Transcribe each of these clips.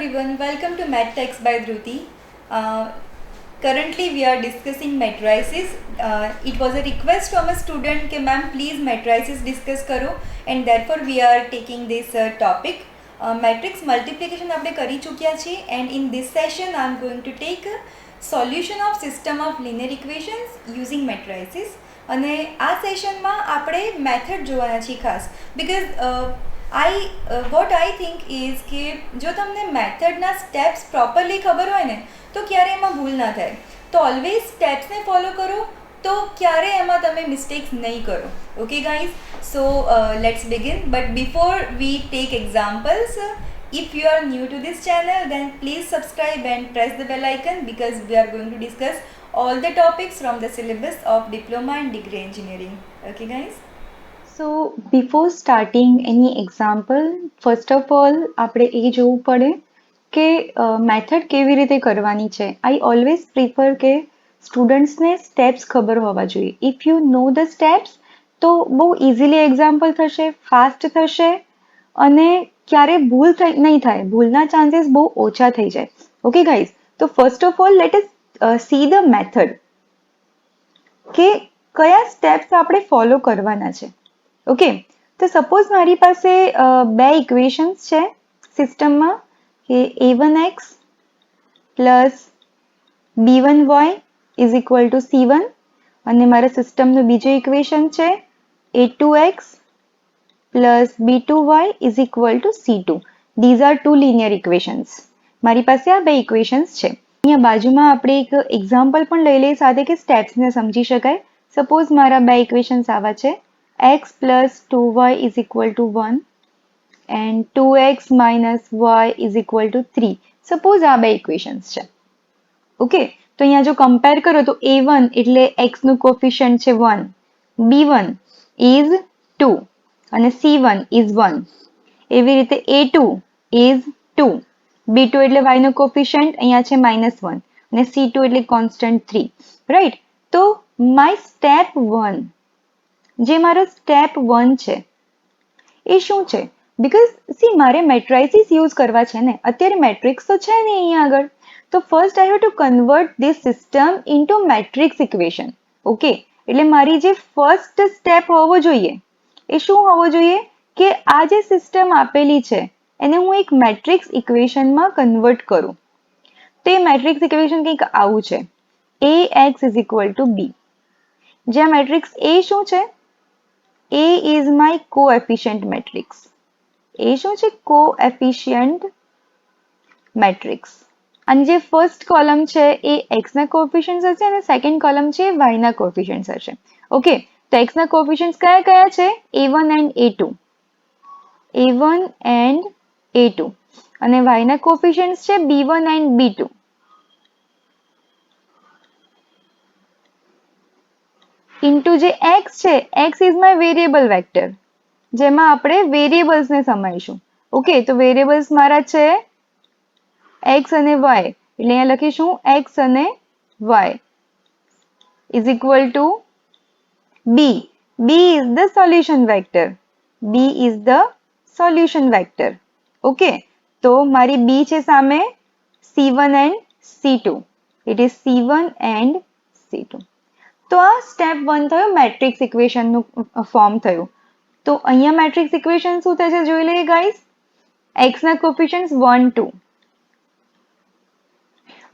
everyone, welcome to MathTex by Dhruti. Currently we are discussing matrices. It was a request from a student कि ma'am please matrices discuss करो and therefore we are taking this topic. Matrix multiplication આપણે કરી ચૂક્યા છીએ and in this session I am going to take a solution of system of linear equations using matrices. અને આ સેશનમાં આપણે method જોવાના છીએ ખાસ because what I think is કે જો તમને મેથડના સ્ટેપ્સ પ્રોપરલી ખબર હોય ને તો ક્યારે એમાં ભૂલ ના થાય. તો ઓલવેઝ સ્ટેપ્સને ફોલો કરો તો ક્યારે એમાં તમે મિસ્ટેક્સ નહીં કરો. Okay guys, so let's begin. But before we take examples, if you are new to this channel then please subscribe and press the bell icon because we are going to discuss all the topics from the syllabus of diploma and degree engineering. Okay guys, so before starting any example, first of all આપણે એ જોવું પડે કે method કેવી રીતે કરવાની છે. I always prefer કે સ્ટુડન્ટ્સને steps ખબર હોવા જોઈએ. If you know the steps તો બહુ ઇઝીલી એક્ઝામ્પલ થશે, ફાસ્ટ થશે અને ક્યારે ભૂલ નહીં થાય, ભૂલના ચાન્સીસ બહુ ઓછા થઈ જાય. ઓકે ગાઈઝ, તો first of all let S see the method કે કયા સ્ટેપ્સ આપણે ફોલો કરવાના છે. ઓકે, તો સપોઝ મારી પાસે બે ઇક્વેશન્સ છે સિસ્ટમમાં કે a1x plus b1y is equal two c1 અને મારા સિસ્ટમનું બીજું ઇક્વેશન છે a2x plus b2y is equal to c2. These are two linear equations. મારી પાસે આ બે ઇક્વેશન્સ છે. અહીંયા બાજુમાં આપણે એક એક્ઝામ્પલ પણ લઈ લઈએ સાથે કે સ્ટેપ્સને સમજી શકાય. સપોઝ મારા બે ઇક્વેશન્સ આવા છે x plus 2y is equal to 1 and 2x minus y is equal to 3. Suppose આ બે ઇક્વેશન્સ છે. ઓકે, તો અહીંયા જો કમ્પેર કરો તો a1 એટલે x નું કોફિશિયન્ટ છે 1, b1 is 2 અને c1 is 1. એવી રીતે a2 is 2, b2 એટલે y નું કોફિશિયન્ટ અહીંયા છે -1 અને c2 એટલે કોન્સ્ટન્ટ 3. રાઈટ, તો માય સ્ટેપ 1, જે મારો સ્ટેપ 1 છે એ શું છે? બીકોઝ સી મારે મેટ્રાઇસીસ યુઝ કરવા છે ને, અત્યારે મેટ્રિક્સ તો છે ને અહીંયા આગળ. તો first I have to convert this system into matrix equation. Okay, એટલે મારી જે ફર્સ્ટ સ્ટેપ હોવો જોઈએ એ શું હોવો જોઈએ કે આ જે સિસ્ટમ આપેલી છે એને હું એક મેટ્રિક્સ ઇક્વેશનમાં કન્વર્ટ કરું. તો એ મેટ્રિક્સ ઇક્વેશન કંઈક આવું છે ax is equal two b. જ્યાં મેટ્રિક્સ એ શું છે? A is my coefficient matrix. A શું છે? Coefficient matrix. અને જે ફર્સ્ટ કોલમ છે એ x ના કોએફિશિયન્ટ્સ હશે અને સેકન્ડ કોલમ છે y ના કોએફિશિયન્ટ્સ હશે. ઓકે, તો x ના કોએફિશિયન્ટ્સ કયા કયા છે? a1 and a2. a1 and a2 અને y ના કોએફિશિયન્ટ્સ છે b1 and b2. ઇન્ટુ જે x છે, x is my variable vector, જેમાં આપણે વેરિયેબલ્સને સમાઈશું. ઓકે, તો વેરિયેબલ્સ મારા છે x અને y, એટલે અહીંયા લખીશું x અને y is equal two b. b is the solution vector. b is the solution vector. Okay, તો મારી b છે સામે c1 and c2. It is c1 and c2. તો આ સ્ટેપ 1 થયો, મેટ્રિક્સ ઇક્વેશનનું ફોર્મ થયું. તો અહીંયા મેટ્રિક્સ ઇક્વેશન શું થશે જોઈ લઈએ ગાઈઝ. x ના કોફિશિયન્ટ્સ 1 2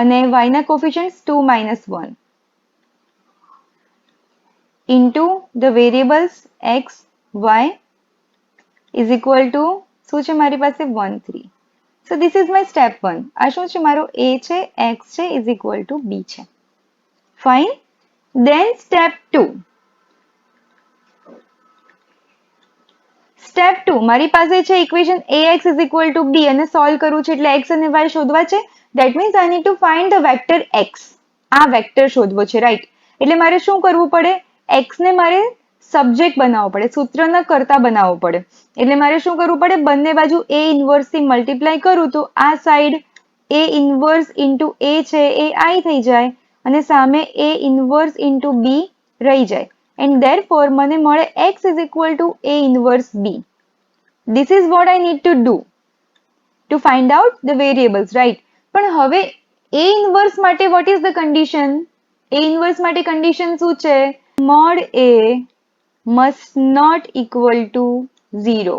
અને y ના કોફિશિયન્ટ્સ 2 -1 into the variables x y is equal two શું છે મારી પાસે 1 3. So this is my step 1. આ શું છે? મારો a છે, x છે ઇઝ ઇક્વલ ટુ b છે. ફાઇન. Then step 2. Step 2, મારી પાસે છે equation ax is equal to b અને સોલ્વ કરવું છે એટલે x અને y શોધવા છે. That means I need to find the vector x. આ વેક્ટર શોધવો છે, રાઈટ? એટલે મારે શું કરવું પડે? x ને મારે સબ્જેક્ટ બનાવવો પડે, સૂત્રના કર્તા બનાવવો પડે. એટલે મારે શું કરવું પડે? બંને બાજુ a ઇન્વર્સ થી મલ્ટીપ્લાય કરું તો આ side a inverse into a છે એ i થઈ જાય અને સામે a ઇન્વર્સ ઇન્ટુ b રહી જાય. એન્ડ ધેરફોર મને મળે x is equal two a inverse b. This is what I need to do to to find out the variables, right? પણ હવે A inverse માટે what is the condition? A inverse માટે condition શું છે? Mod A must not equal to 0.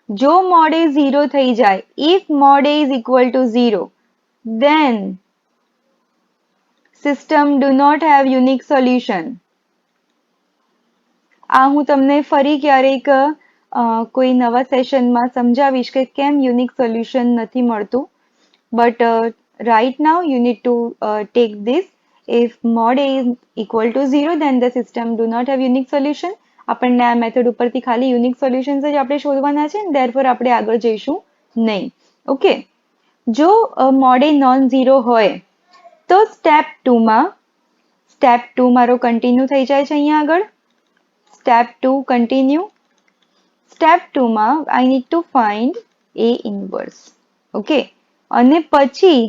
જો mod A 0 થઈ જાય, if mod A is equal to 0, then system do not have unique solution. આ હું તમને ફરી ક્યારેક કોઈ નવા સેશનમાં સમજાવીશ કે કેમ યુનિક સોલ્યુશન નથી મળતું. But right now you need to take this. If mod A is equal to 0, then the system do not have unique solution. આપણને આ મેથડ ઉપરથી ખાલી યુનિક સોલ્યુશન્સ જ આપણે શોધવાના છે, therefore આપણે આગળ જઈશું નહીં. ઓકે, જો mod A નોન ઝીરો હોય તો સ્ટેપ 2 મારો કન્ટિન્યુ થઈ જાય છે અહીંયા આગળ. Step 2 continue. સ્ટેપ 2 માં I need to find A inverse. Okay, અને પછી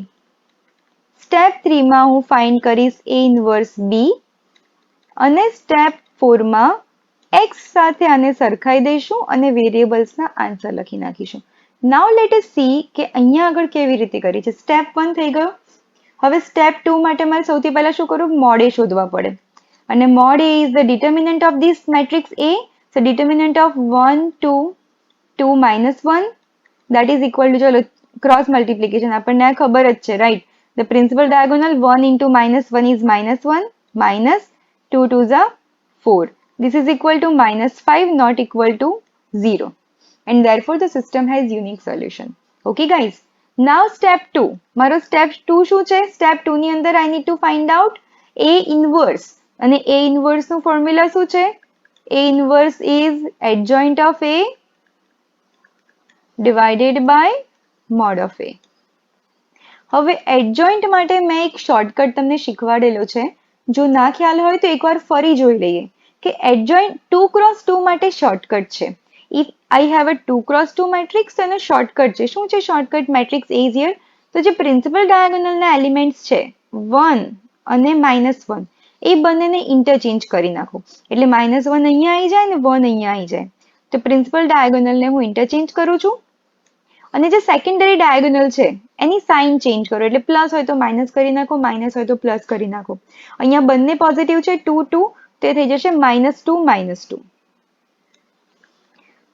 સ્ટેપ 3 માં હું ફાઇન્ડ કરીશ A inverse B, અને સ્ટેપ 4 માં x સાથે આને સરખાઈ દઈશું અને વેરિયેબલ્સના આન્સર લખી નાખીશું. નાઉ લેટ અસ સી કે અહીંયા આગળ કેવી રીતે કરી છે. સ્ટેપ 1 થઈ ગયો. હવે સ્ટેપ 2 માટે મારે સૌથી પહેલા શું કરવું? મોડ A શોધવા પડે. અને mode A is the determinant of this matrix A. So determinant of 1 2 2 minus 1, that is equal to, ચલો cross multiplication આપણને આ ખબર જ છે, right? The principal diagonal 1 into minus 1 is minus 1, minus 2 2s are 4. This is equal to minus 5, not equal to 0. And therefore the system has unique solution. Okay guys. Now step 2. મારો step 2 શું છે? Step 2 ની અંદર I need to find out A inverse. અને A inverse નું formula શું છે? A inverse is adjoint of A divided by mod of A. હવે adjoint માટે મેં એક શોર્ટકટ તમને શીખવાડેલો છે. જો ના ખ્યાલ હોય તો એકવાર ફરી જોઈ લઈએ કે adjoint 2 cross 2 માટે શોર્ટકટ છે. If I have a 2 cross 2 matrix, તો એનો શોર્ટકટ છે. શું છે shortcut? Matrix A is here. તો જે પ્રિન્સિપલ ડાયાગોનલના એલિમેન્ટ્સ છે 1 અને -1, એ બંનેને ઇન્ટરચેન્જ કરી નાખો. એટલે -1 અહીંયા આવી જાય ને 1 અહીંયા આવી જાય. તો પ્રિન્સિપલ ડાયાગોનલને હું ઇન્ટરચેન્જ કરું છું. અને જે સેકન્ડરી ડાયાગોનલ છે એની સાઇન ચેન્જ કરો. એટલે પ્લસ હોય તો માઇનસ કરી નાખો, માઇનસ હોય તો પ્લસ કરી નાખો. અહીંયા બંને પોઝિટિવ છે 2 2, તે થઈ જશે -2 -2.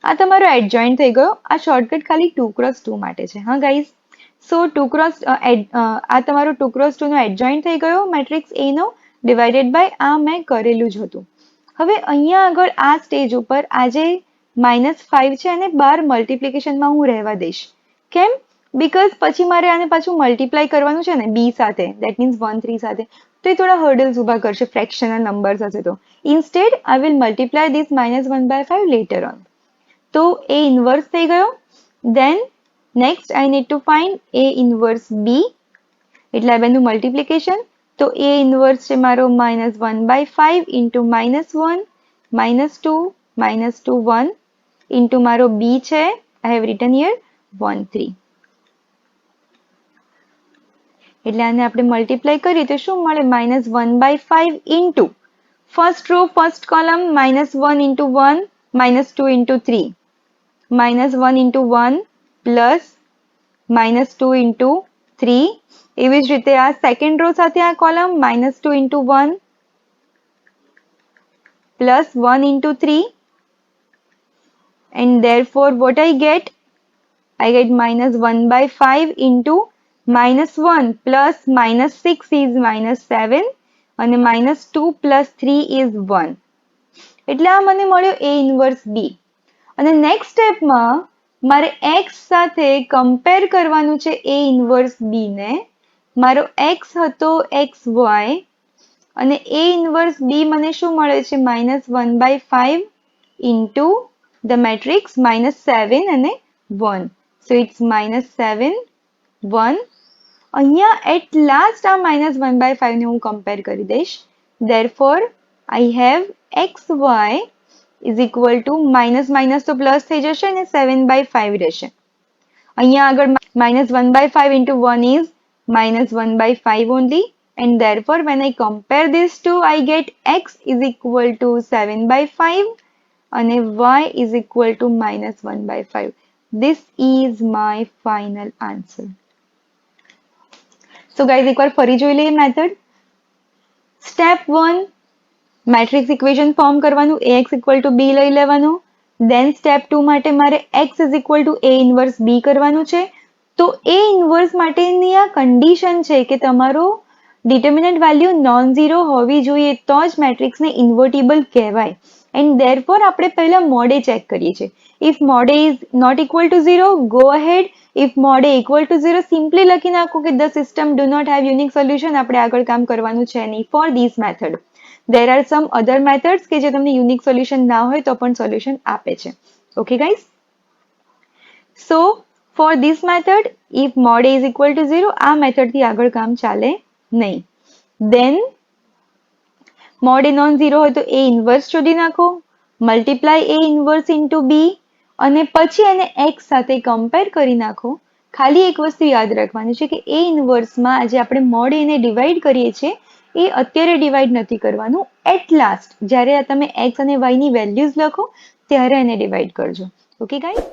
આ તમારો એડજોઇન્ટ થઈ ગયો. આ શોર્ટકટ ખાલી 2 cross 2 માટે છે. હા ગાઈઝ. સો 2 cross આ તમારો 2 cross 2 નો એડજોઇન્ટ થઈ ગયો મેટ્રિક્સ A નો, ડિવાઇડેડ બાય આ મેં કરેલું જ હતું. હવે અહીંયા આગળ આ સ્ટેજ ઉપર આ જે -5 છે અને 12 મલ્ટિપ્લિકેશનમાં હું રહેવા દઈશ. કેમ? બીકોઝ પછી મારે આને પાછું મલ્ટીપ્લાય કરવાનું છે ને B સાથે, દેટ મીન્સ 1 3 સાથે, તો એ થોડા હર્ડલ્સ ઊભા કરશે ફ્રેક્શનલ નંબર્સ હશે તો. Instead I will multiply this -1/5 letter on. તો A inverse થઈ ગયો. Then next I need to find A inverse B. એટલે આ બેનું મલ્ટિપ્લિકેશન. તો A inverse છે મારો -1/5 into -1 -2 -2 1 into મારો B છે, I have written here 1 3. એટલે આને આપણે મલ્ટીપ્લાય કરીએ તો શું મળે? -1/5 into first row first column -1 into 1 -2 into 3, -1 into 1 plus -2 into 3. એવી જ રીતે આ સેકન્ડ રો સાથે આ column -2 into 1 plus 1 into 3, and therefore what I get -1/5 into -1 plus -6 is -7, અને -2 plus 3 is 1. એટલે આ મને મળ્યો A inverse B. અને નેક્સ્ટ સ્ટેપમાં મારે x સાથે કમ્પેર કરવાનું છે A inverse B ને. મારો x હતો xy, અને A inverse B મને શું મળે છે? -1/5 into the matrix -7 અને 1. So it's -7 1. અહીંયા at last આ -1/5 ને હું કમ્પેર કરી દઈશ. Therefore I have xy is equal to minus તો પ્લસ થઈ જશે અને 7/5 રહેશે. અહીંયા આગળ -1/5 into 1 is -1/5 only, and therefore when I compare these two I get x is equal to 7/5 અને y is equal to -1/5. This is my final answer. So guys, એકવાર ફરી જોઈ લઈએ method. Step 1, matrix equation form કરવાનું, ax equal to b લઈ લેવાનું. દેન step 2 માટે મારે x is equal two a inverse b કરવાનું છે. તો a ઇન્વર્સ માટેની આ કન્ડિશન છે કે તમારો ડિટર્મિનન્ટ વેલ્યુ નોન ઝીરો હોવી જોઈએ તો જ મેટ્રિક્સને ઇન્વર્ટિબલ કહેવાય. એન્ડ ધેરફોર આપણે પહેલા મોડે ચેક કરીએ છીએ. If mode is not equal to zero, go ahead. If mode equal to zero, simply લખી નાખો કે the system do not have unique solution. આપણે આગળ કામ કરવાનું છે નહીં for this method. There are some other methods કે જે તમને યુનિક સોલ્યુશન ના હોય તો પણ સોલ્યુશન આપે છે. Okay guys? So four this method, if mode is equal to zero, આ મેથડથી આગળ કામ ચાલે નહીં. દેન મોડ એ નોન ઝીરો હોય તો એ ઇન્વર્સ શોધી નાખો, મલ્ટીપ્લાય એ ઇન્વર્સ ઇન્ટુ બી, અને પછી એને એક્સ સાથે કમ્પેર કરી નાખો. ખાલી એક વસ્તુ યાદ રાખવાની છે કે એ ઇન્વર્સમાં આજે આપણે મોડ એને ડિવાઈડ કરીએ છીએ એ અત્યારે ડિવાઈડ નથી કરવાનું. એટ લાસ્ટ જ્યારે તમે એક્સ અને વાયની વેલ્યુઝ લખો ત્યારે એને ડિવાઈડ કરજો. Okay guys?